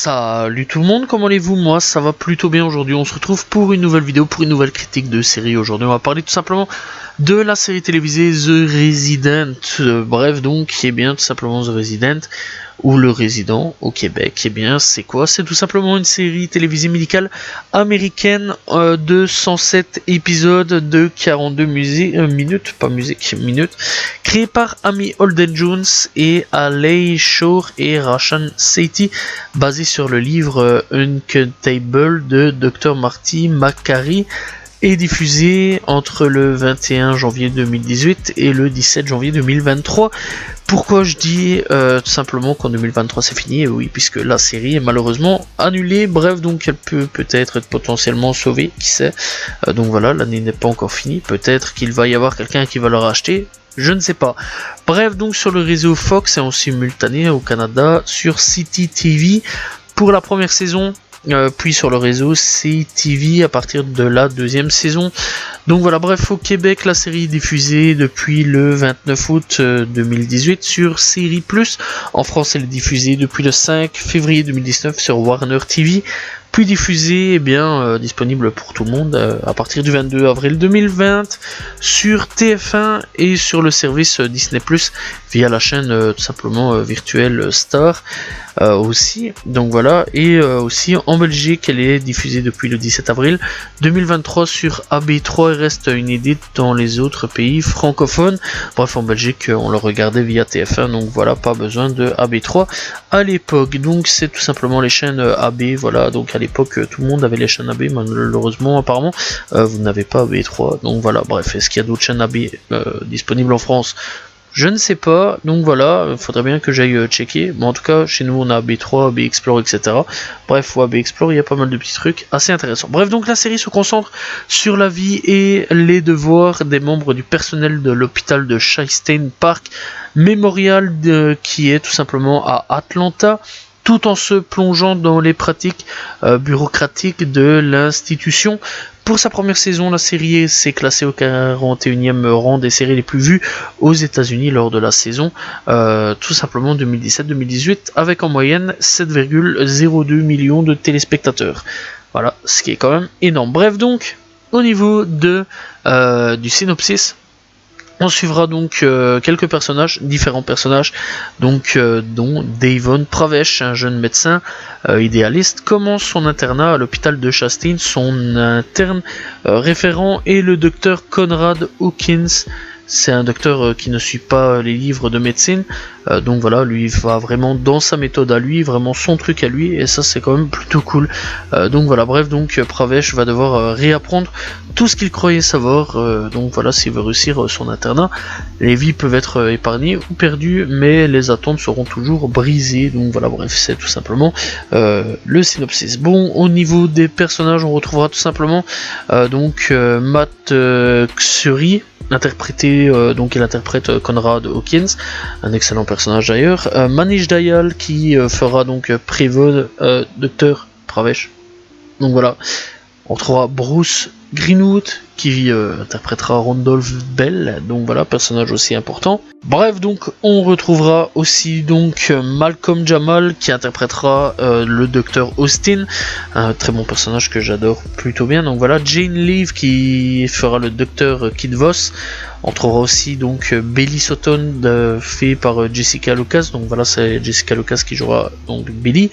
Salut tout le monde, comment allez-vous? Moi ça va plutôt bien aujourd'hui, on se retrouve pour une nouvelle vidéo, pour une nouvelle critique de série. Aujourd'hui on va parler tout simplement de la série télévisée The Resident, bref donc, qui est bien tout simplement The Resident, ou Le Résident au Québec. Et bien c'est quoi? C'est tout simplement une série télévisée médicale américaine de 107 épisodes de 42 minutes, créée par Amy Holden Jones et Alei Shore et Rashan Sethi, basée sur le livre Uncountable de Dr. Marty Makary, et diffusée entre le 21 janvier 2018 et le 17 janvier 2023. Pourquoi je dis tout simplement qu'en 2023 c'est fini? Et oui, puisque la série est malheureusement annulée. Bref, donc elle peut peut-être être potentiellement sauvée, qui sait. Donc voilà, l'année n'est pas encore finie. Peut-être qu'il va y avoir quelqu'un qui va le racheter. Je ne sais pas. Bref, donc sur le réseau Fox et en simultané au Canada sur City TV pour la première saison. Puis sur le réseau CTV à partir de la deuxième saison. Donc voilà, bref, au Québec, la série est diffusée depuis le 29 août 2018 sur Série Plus. En France, elle est diffusée depuis le 5 février 2019 sur Warner TV. Puis diffusée, disponible pour tout le monde à partir du 22 avril 2020 sur TF1 et sur le service Disney Plus via la chaîne tout simplement virtuelle Star aussi. Donc voilà, et aussi en Belgique, elle est diffusée depuis le 17 avril 2023 sur AB3 et reste inédite dans les autres pays francophones. Bref, en Belgique, on le regardait via TF1, donc voilà, pas besoin de AB3 à l'époque. Donc c'est tout simplement les chaînes AB, voilà, donc à l'époque tout le monde avait les chaînes AB, malheureusement apparemment vous n'avez pas AB3, donc voilà, bref, est-ce qu'il y a d'autres chaînes AB disponibles en France? Je ne sais pas, donc voilà, il faudrait bien que j'aille checker. Bon, en tout cas, chez nous, on a AB3, AB Explore, etc. Bref, ou AB Explore, il y a pas mal de petits trucs assez intéressants. Bref, donc la série se concentre sur la vie et les devoirs des membres du personnel de l'hôpital de Chastain Park Memorial, qui est tout simplement à Atlanta, tout en se plongeant dans les pratiques bureaucratiques de l'institution. Pour sa première saison, la série s'est classée au 41e rang des séries les plus vues aux États-Unis lors de la saison, tout simplement 2017-2018, avec en moyenne 7,02 millions de téléspectateurs. Voilà, ce qui est quand même énorme. Bref, donc, au niveau du synopsis, on suivra donc quelques personnages, différents personnages, donc dont Davon Pravesh, un jeune médecin idéaliste, commence son internat à l'hôpital de Chastain. Son interne référent est le docteur Conrad Hawkins. C'est un docteur qui ne suit pas les livres de médecine, donc voilà, lui il va vraiment dans sa méthode à lui, vraiment son truc à lui, et ça c'est quand même plutôt cool. Donc voilà, bref, donc Pravesh va devoir réapprendre tout ce qu'il croyait savoir, donc voilà, s'il veut réussir son internat. Les vies peuvent être épargnées ou perdues, mais les attentes seront toujours brisées, donc voilà, bref, c'est tout simplement le synopsis. Bon, au niveau des personnages, on retrouvera tout simplement Matt Xuri, donc il interprète Conrad Hawkins, un excellent personnage d'ailleurs. Manish Dayal qui fera donc Prevod, Dr. Pravesh. Donc voilà, on trouvera Bruce Greenwood qui interprétera Randolph Bell, donc voilà, personnage aussi important. Bref, donc on retrouvera aussi donc Malcolm Jamal qui interprétera le docteur Austin, un très bon personnage que j'adore plutôt bien. Donc voilà, Jane Leave qui fera le docteur Kid Voss. On trouvera aussi donc Billy Sutton fait par Jessica Lucas, donc voilà, c'est Jessica Lucas qui jouera donc Billy.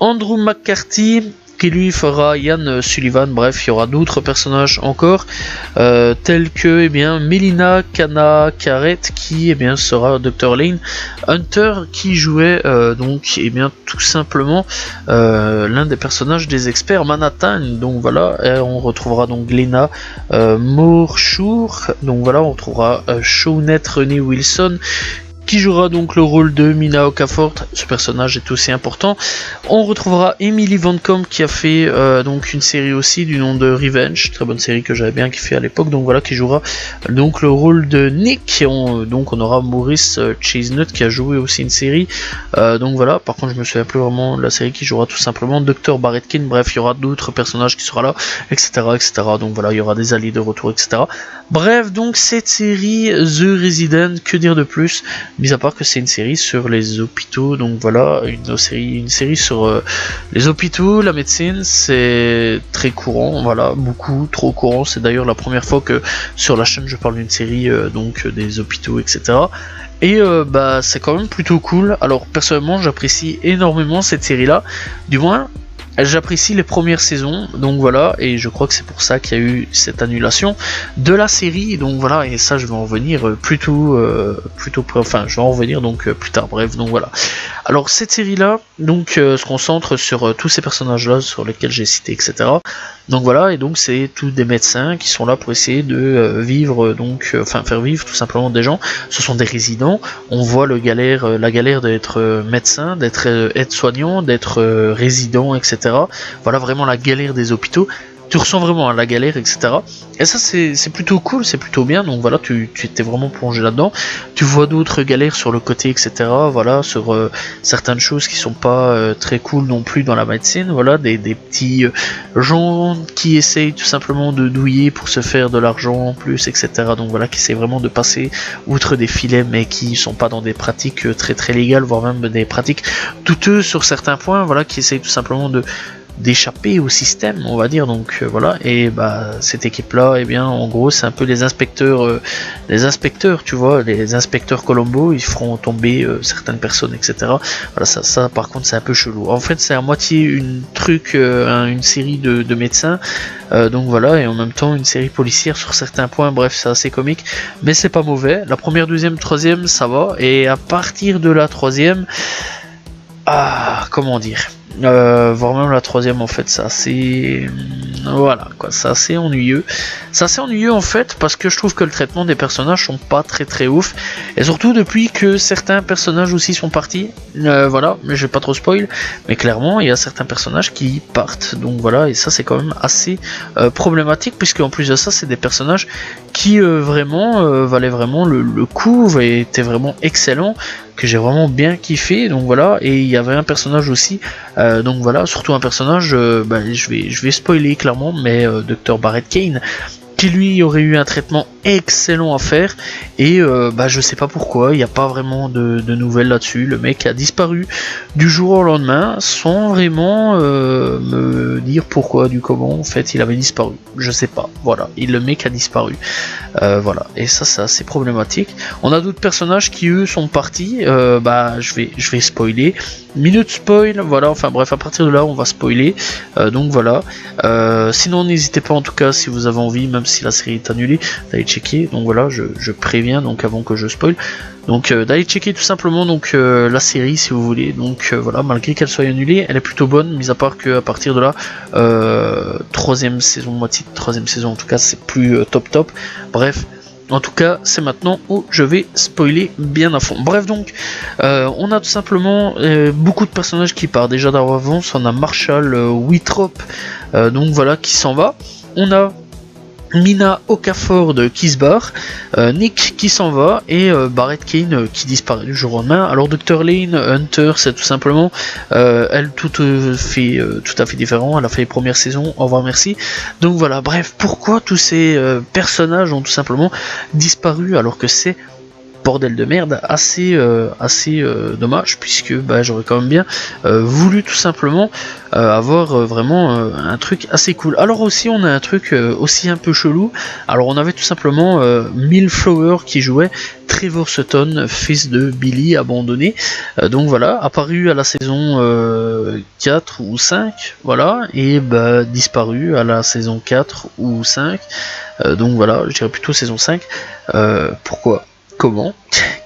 Andrew McCarthy qui lui fera Ian Sullivan. Bref, il y aura d'autres personnages encore, tels que Melina Canacaret qui sera Dr. Lane Hunter, qui jouait tout simplement l'un des personnages des experts Manhattan. Donc voilà, on retrouvera donc Glenna Morshour, donc voilà, on retrouvera Shawnette Renée Wilson qui jouera donc le rôle de Mina Okafor. Ce personnage est aussi important. On retrouvera Emily Van Camp qui a fait donc une série aussi du nom de Revenge, très bonne série que j'avais bien kiffé à l'époque, donc voilà, qui jouera donc le rôle de Nick. Donc on aura Maurice Chestnut qui a joué aussi une série, donc voilà, par contre je me souviens plus vraiment de la série, qui jouera tout simplement Dr. Barretkin. Bref, il y aura d'autres personnages qui seront là, etc., donc voilà, il y aura des alliés de retour, etc. Bref, donc cette série The Resident, que dire de plus? mis à part que c'est une série sur les hôpitaux, donc voilà, une série sur les hôpitaux, la médecine, c'est très courant, voilà, beaucoup trop courant. C'est d'ailleurs la première fois que sur la chaîne je parle d'une série donc des hôpitaux, etc. Et bah c'est quand même plutôt cool. Alors personnellement j'apprécie énormément cette série là, du moins j'apprécie les premières saisons, donc voilà, et je crois que c'est pour ça qu'il y a eu cette annulation de la série, donc voilà, et ça je vais en revenir enfin je vais en revenir donc plus tard, bref, donc voilà. Alors cette série là, donc se concentre sur tous ces personnages là sur lesquels j'ai cité, etc. Donc voilà, et donc c'est tous des médecins qui sont là pour essayer de vivre, donc enfin faire vivre tout simplement des gens. Ce sont des résidents. On voit la galère d'être médecin, d'être aide-soignant, d'être résident, etc. Voilà vraiment la galère des hôpitaux. Tu ressens vraiment la galère, etc. Et ça c'est plutôt cool, c'est plutôt bien. Donc voilà, tu étais vraiment plongé là-dedans. Tu vois d'autres galères sur le côté, etc. Voilà, sur certaines choses qui sont pas très cool non plus dans la médecine. Voilà, des petits gens qui essayent tout simplement de douiller pour se faire de l'argent en plus, etc. Donc voilà, qui essayent vraiment de passer outre des filets, mais qui sont pas dans des pratiques très très légales, voire même des pratiques douteuses sur certains points. Voilà, qui essayent tout simplement d'échapper au système, on va dire. Donc voilà, et bah cette équipe là, et bien en gros c'est un peu les inspecteurs, tu vois, les inspecteurs Colombo, ils feront tomber certaines personnes, etc. Voilà, ça par contre c'est un peu chelou. En fait c'est à moitié une série de médecins, donc voilà, et en même temps une série policière sur certains points. Bref, c'est assez comique, mais c'est pas mauvais. La première, deuxième, troisième ça va, et à partir de la troisième, comment dire, voire même la troisième en fait, c'est assez, voilà quoi, c'est assez ennuyeux. C'est assez ennuyeux en fait parce que je trouve que le traitement des personnages sont pas très très ouf, et surtout depuis que certains personnages aussi sont partis, voilà, mais je vais pas trop spoil, mais clairement il y a certains personnages qui partent, donc voilà, et ça c'est quand même assez problématique, puisque en plus de ça c'est des personnages qui vraiment valaient vraiment le coup et étaient vraiment excellents, que j'ai vraiment bien kiffé, donc voilà. Et il y avait un personnage aussi, donc voilà, surtout un personnage, je vais spoiler clairement, mais Dr Barrett Kane, qui lui aurait eu un traitement excellent à faire, et je sais pas pourquoi, il n'y a pas vraiment de nouvelles là-dessus. Le mec a disparu du jour au lendemain, sans vraiment me dire pourquoi, du comment, en fait il avait disparu, je sais pas, voilà, le mec a disparu, voilà, et ça c'est assez problématique. On a d'autres personnages qui eux sont partis, je vais spoiler, minute spoil, voilà, enfin bref, à partir de là on va spoiler, donc voilà, sinon n'hésitez pas en tout cas, si vous avez envie, même si la série est annulée, d'aller checker, donc voilà, je préviens donc avant que je spoil, donc d'aller checker tout simplement donc la série si vous voulez. Donc voilà, malgré qu'elle soit annulée, elle est plutôt bonne, mis à part que à partir de là, troisième saison, moitié de troisième saison en tout cas, c'est plus top. Bref, en tout cas, c'est maintenant où je vais spoiler bien à fond. Bref, donc, on a tout simplement beaucoup de personnages qui partent. Déjà d'avance, on a Marshall Withrop, donc voilà, qui s'en va. On a Mina Okafor qui se barre, Nick qui s'en va, et Barrett Kane qui disparaît du jour au lendemain. Alors Dr Lane Hunter, c'est tout simplement elle tout à fait différent. Elle a fait les premières saisons, au revoir merci. Donc voilà, bref, pourquoi tous ces personnages ont tout simplement disparu alors que c'est bordel de merde, assez dommage, puisque j'aurais quand même bien voulu tout simplement avoir vraiment un truc assez cool. Alors aussi on a un truc aussi un peu chelou. Alors on avait tout simplement Millflower qui jouait Trevor Sutton, fils de Billy abandonné, donc voilà, apparu à la saison 4 ou 5, voilà, et disparu à la saison 4 ou 5, donc voilà, je dirais plutôt saison 5. Pourquoi? Comment?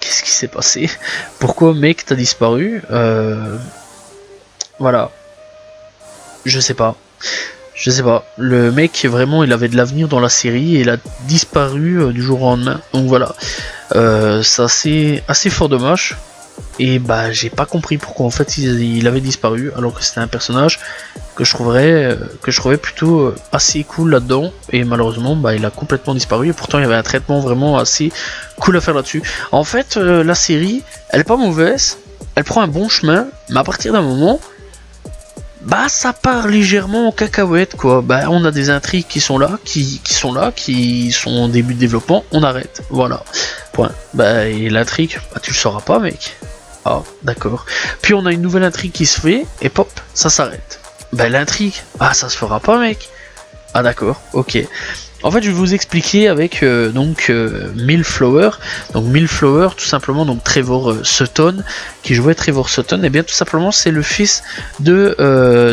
Qu'est-ce qui s'est passé? Pourquoi mec t'as disparu? Voilà. Je sais pas. Le mec vraiment il avait de l'avenir dans la série et il a disparu du jour au lendemain. Donc voilà. C'est assez fort dommage. Et j'ai pas compris pourquoi en fait il avait disparu alors que c'était un personnage que je trouvais plutôt assez cool là-dedans, et malheureusement il a complètement disparu, et pourtant il y avait un traitement vraiment assez cool à faire là-dessus. En fait la série elle est pas mauvaise, elle prend un bon chemin, mais à partir d'un moment bah ça part légèrement en cacahuète quoi. Bah on a des intrigues qui sont là, qui sont en début de développement, on arrête, voilà. Point. Bah et l'intrigue, bah tu le sauras pas mec. Ah d'accord. Puis on a une nouvelle intrigue qui se fait, et pop, ça s'arrête. Bah l'intrigue, ah ça se fera pas mec. Ah d'accord, ok. En fait, je vais vous expliquer avec Millflower. Donc Millflower, tout simplement, donc Trevor Sutton, qui jouait Trevor Sutton. Et bien tout simplement, c'est le fils de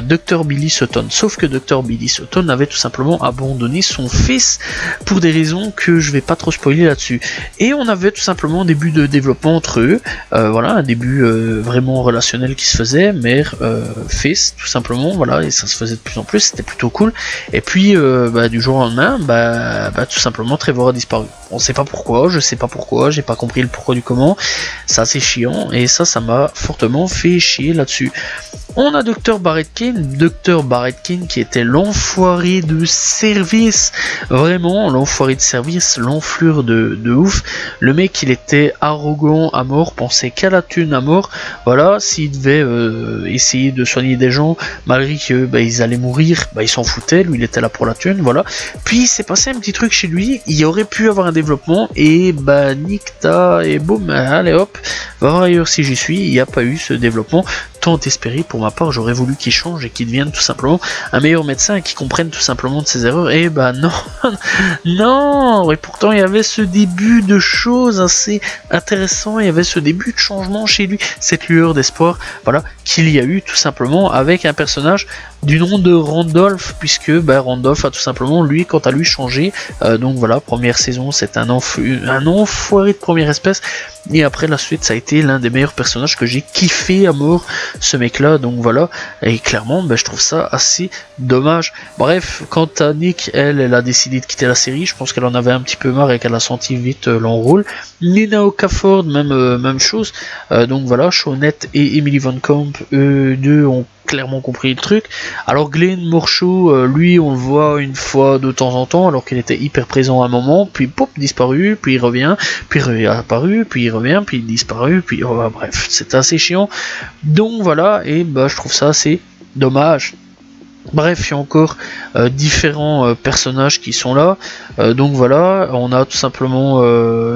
Dr Billy Sutton. Sauf que Dr Billy Sutton avait tout simplement abandonné son fils pour des raisons que je vais pas trop spoiler là-dessus. Et on avait tout simplement un début de développement entre eux. Voilà, un début vraiment relationnel qui se faisait, mère-fils, tout simplement. Voilà, et ça se faisait de plus en plus. C'était plutôt cool. Et puis, du jour au lendemain, tout simplement Trevor a disparu. On sait pas pourquoi, je sais pas pourquoi, j'ai pas compris le pourquoi du comment. C'est assez chiant et ça m'a fortement fait chier là-dessus. On a Dr Barrett King qui était l'enfoiré de service, vraiment l'enfoiré de service, l'enflure de ouf. Le mec il était arrogant à mort, pensait qu'à la thune à mort. Voilà, s'il devait essayer de soigner des gens malgré que ils allaient mourir, il s'en foutait, lui il était là pour la thune, voilà. Puis il s'est passé un petit truc chez lui, il aurait pu avoir un développement et Nikta et boum, allez hop, va voir ailleurs si j'y suis, il n'y a pas eu ce développement. Tant espéré pour ma part, j'aurais voulu qu'il change et qu'il devienne tout simplement un meilleur médecin et qu'il comprenne tout simplement de ses erreurs. Et non, non. Et pourtant il y avait ce début de choses assez intéressant, il y avait ce début de changement chez lui, cette lueur d'espoir, voilà, qu'il y a eu tout simplement avec un personnage du nom de Randolph, puisque Randolph a tout simplement lui quant à lui changé. Donc voilà, première saison c'est un enfoiré de première espèce, et après la suite ça a été l'un des meilleurs personnages que j'ai kiffé à mort, ce mec là. Donc voilà, et clairement je trouve ça assez dommage. Bref, quant à Nick, elle a décidé de quitter la série, je pense qu'elle en avait un petit peu marre et qu'elle a senti vite l'enrôle. Nina Okafor, même chose. Donc voilà, Shawnette et Emily Van Camp, eux deux ont clairement compris le truc. Alors Glenn Morshow, lui on le voit une fois de temps en temps alors qu'il était hyper présent à un moment, puis pop, disparu, puis il revient, puis il est apparu, puis il revient, puis il disparu, puis bref, c'est assez chiant. Donc voilà, et je trouve ça assez dommage. Bref, il y a encore différents personnages qui sont là. Donc voilà, on a tout simplement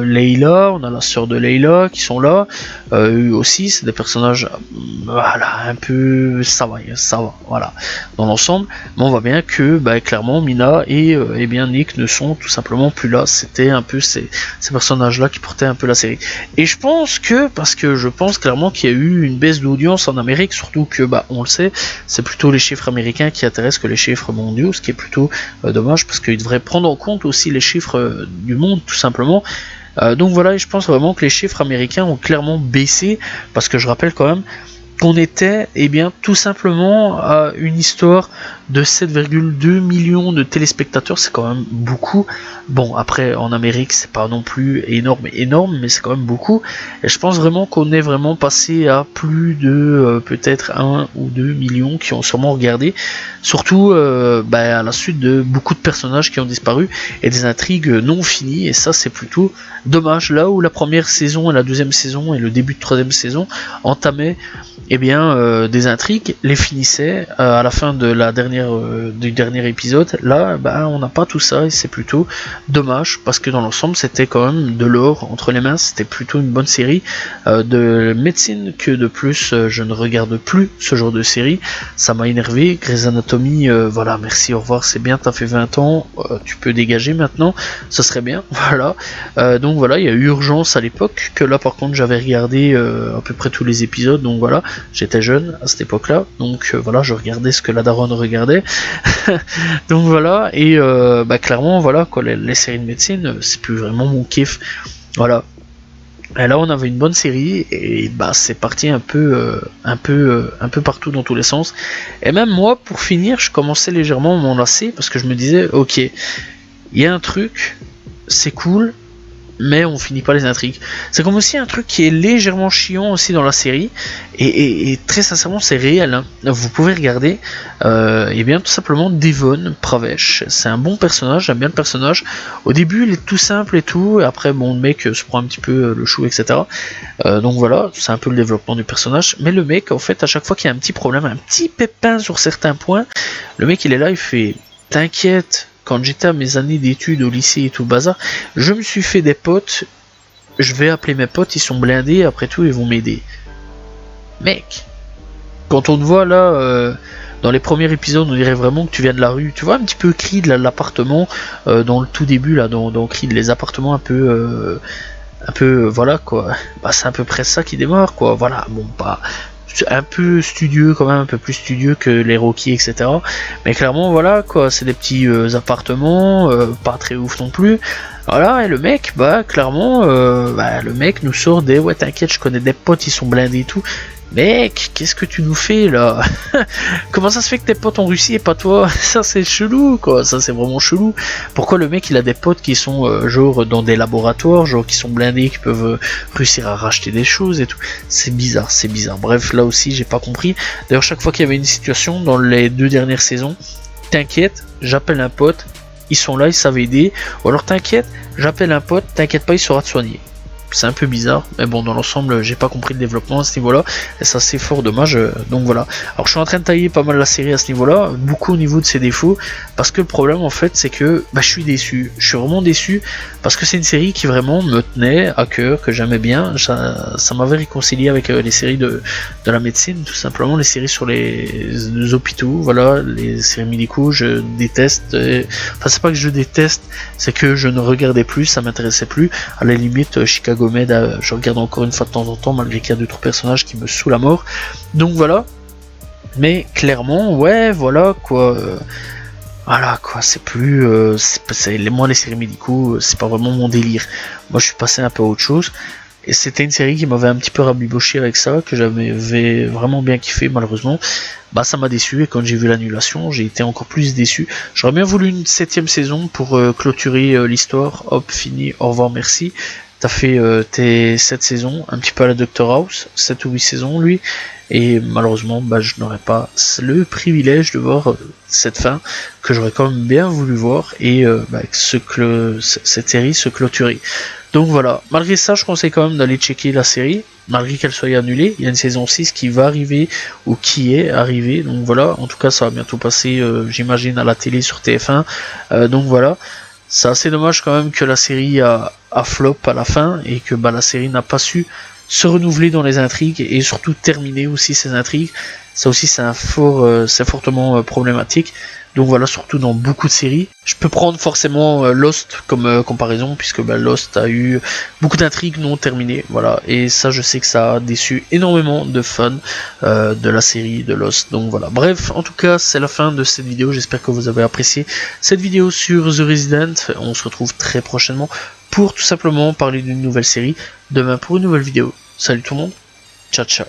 Leila, on a la sœur de Leila qui sont là. Eux aussi, c'est des personnages, voilà, un peu, ça va, voilà, dans l'ensemble. Mais on voit bien que, clairement, Mina et bien Nick ne sont tout simplement plus là. C'était un peu ces personnages-là qui portaient un peu la série. Et je pense clairement qu'il y a eu une baisse d'audience en Amérique, surtout que, on le sait, c'est plutôt les chiffres américains qui intéressent que les chiffres mondiaux, ce qui est plutôt dommage parce qu'ils devraient prendre en compte aussi les chiffres du monde tout simplement. Donc voilà, et je pense vraiment que les chiffres américains ont clairement baissé, parce que je rappelle quand même qu'on était tout simplement à une histoire de 7,2 millions de téléspectateurs. C'est quand même beaucoup. Bon, après en Amérique c'est pas non plus énorme, mais c'est quand même beaucoup, et je pense vraiment qu'on est vraiment passé à plus de peut-être 1 ou 2 millions qui ont sûrement regardé, surtout à la suite de beaucoup de personnages qui ont disparu et des intrigues non finies, et ça c'est plutôt dommage. Là où la première saison et la deuxième saison et le début de troisième saison entamaient des intrigues, les finissaient à la fin de du dernier épisode. Là on n'a pas tout ça, et c'est plutôt dommage, parce que dans l'ensemble c'était quand même de l'or entre les mains. C'était plutôt une bonne série de médecine, que de plus je ne regarde plus ce genre de série, ça m'a énervé. Grey's Anatomy, voilà, merci, au revoir, c'est bien, t'as fait 20 ans, tu peux dégager maintenant, ce serait bien, voilà. Donc voilà, il y a eu Urgence à l'époque, que là par contre j'avais regardé à peu près tous les épisodes. Donc voilà, j'étais jeune à cette époque là, donc voilà, je regardais ce que la daronne regardait. Donc voilà, et clairement voilà quoi, les séries de médecine c'est plus vraiment mon kiff, voilà. Et là on avait une bonne série, et c'est parti un peu partout dans tous les sens. Et même moi, pour finir, je commençais légèrement à m'en lasser, parce que je me disais ok, il y a un truc, c'est cool, mais on finit pas les intrigues. C'est comme aussi un truc qui est légèrement chiant aussi dans la série, et très sincèrement c'est réel, hein. Vous pouvez regarder, et bien tout simplement Devon Pravesh, c'est un bon personnage, j'aime bien le personnage. Au début il est tout simple et tout, et après bon le mec se prend un petit peu le chou, etc. Donc voilà, c'est un peu le développement du personnage, mais le mec en fait à chaque fois qu'il y a un petit problème, un petit pépin sur certains points, le mec il est là, il fait t'inquiète. Quand j'étais à mes années d'études au lycée et tout bazar, je me suis fait des potes, je vais appeler mes potes, ils sont blindés, après tout ils vont m'aider. Mec, quand on te voit là, dans les premiers épisodes, on dirait vraiment que tu viens de la rue. Tu vois un petit peu Creed, l'appartement, dans le tout début, là, dans Creed, les appartements un peu, voilà quoi. Bah c'est à peu près ça qui démarre quoi, voilà, bon pas... un peu studieux quand même, un peu plus studieux que les Rocky, etc. Mais clairement voilà quoi, c'est des petits appartements, pas très ouf non plus. Voilà, et le mec, bah clairement, le mec nous sort des ouais t'inquiète, je connais des potes, ils sont blindés et tout. Mec, qu'est-ce que tu nous fais là? Comment ça se fait que tes potes ont réussi et pas toi? Ça c'est chelou quoi, ça c'est vraiment chelou. Pourquoi le mec il a des potes qui sont genre dans des laboratoires, genre qui sont blindés, qui peuvent réussir à racheter des choses et tout? C'est bizarre, c'est bizarre. Bref, là aussi j'ai pas compris. D'ailleurs chaque fois qu'il y avait une situation dans les 2 dernières saisons, t'inquiète, j'appelle un pote, ils sont là, ils savent aider. Ou alors t'inquiète, j'appelle un pote, t'inquiète pas, il saura te soigner. C'est un peu bizarre, mais bon, dans l'ensemble, j'ai pas compris le développement à ce niveau-là, et ça c'est fort dommage, donc voilà. Alors je suis en train de tailler pas mal la série à ce niveau-là, beaucoup au niveau de ses défauts, parce que le problème en fait c'est que je suis déçu, je suis vraiment déçu, parce que c'est une série qui vraiment me tenait à cœur, que j'aimais bien, ça m'avait réconcilié avec les séries de la médecine, tout simplement, les séries sur les hôpitaux, voilà, les séries médicaux, je déteste, enfin c'est pas que je déteste, c'est que je ne regardais plus, ça m'intéressait plus, à la limite Chicago Med, je regarde encore une fois de temps en temps, malgré qu'il y a 2-3 personnages qui me saoulent à mort. Donc voilà. Mais clairement, ouais, voilà quoi. Voilà quoi, c'est plus. Moi, les séries médicaux, c'est pas vraiment mon délire. Moi, je suis passé un peu à autre chose. Et c'était une série qui m'avait un petit peu rabiboché avec ça, que j'avais vraiment bien kiffé, malheureusement. Bah ça m'a déçu, et quand j'ai vu l'annulation, j'ai été encore plus déçu. J'aurais bien voulu une 7ème saison pour clôturer l'histoire. Hop, fini, au revoir, merci. T'as fait tes 7 saisons, un petit peu à la Dr House, 7 ou 8 saisons lui, et malheureusement je n'aurais pas le privilège de voir cette fin que j'aurais quand même bien voulu voir, et cette série se clôturer. Donc voilà, malgré ça je conseille quand même d'aller checker la série, malgré qu'elle soit annulée. Il y a une saison 6 qui va arriver, ou qui est arrivée, donc voilà, en tout cas ça va bientôt passer j'imagine à la télé sur TF1, donc voilà. C'est assez dommage quand même que la série a flop à la fin, et que la série n'a pas su se renouveler dans les intrigues, et surtout terminer aussi ses intrigues. Ça aussi c'est fortement problématique. Donc voilà, surtout dans beaucoup de séries. Je peux prendre forcément Lost comme comparaison, puisque Lost a eu beaucoup d'intrigues non terminées, voilà, et ça je sais que ça a déçu énormément de fans de la série de Lost, donc voilà. Bref, en tout cas c'est la fin de cette vidéo, j'espère que vous avez apprécié cette vidéo sur The Resident. On se retrouve très prochainement pour tout simplement parler d'une nouvelle série, demain pour une nouvelle vidéo. Salut tout le monde, ciao ciao.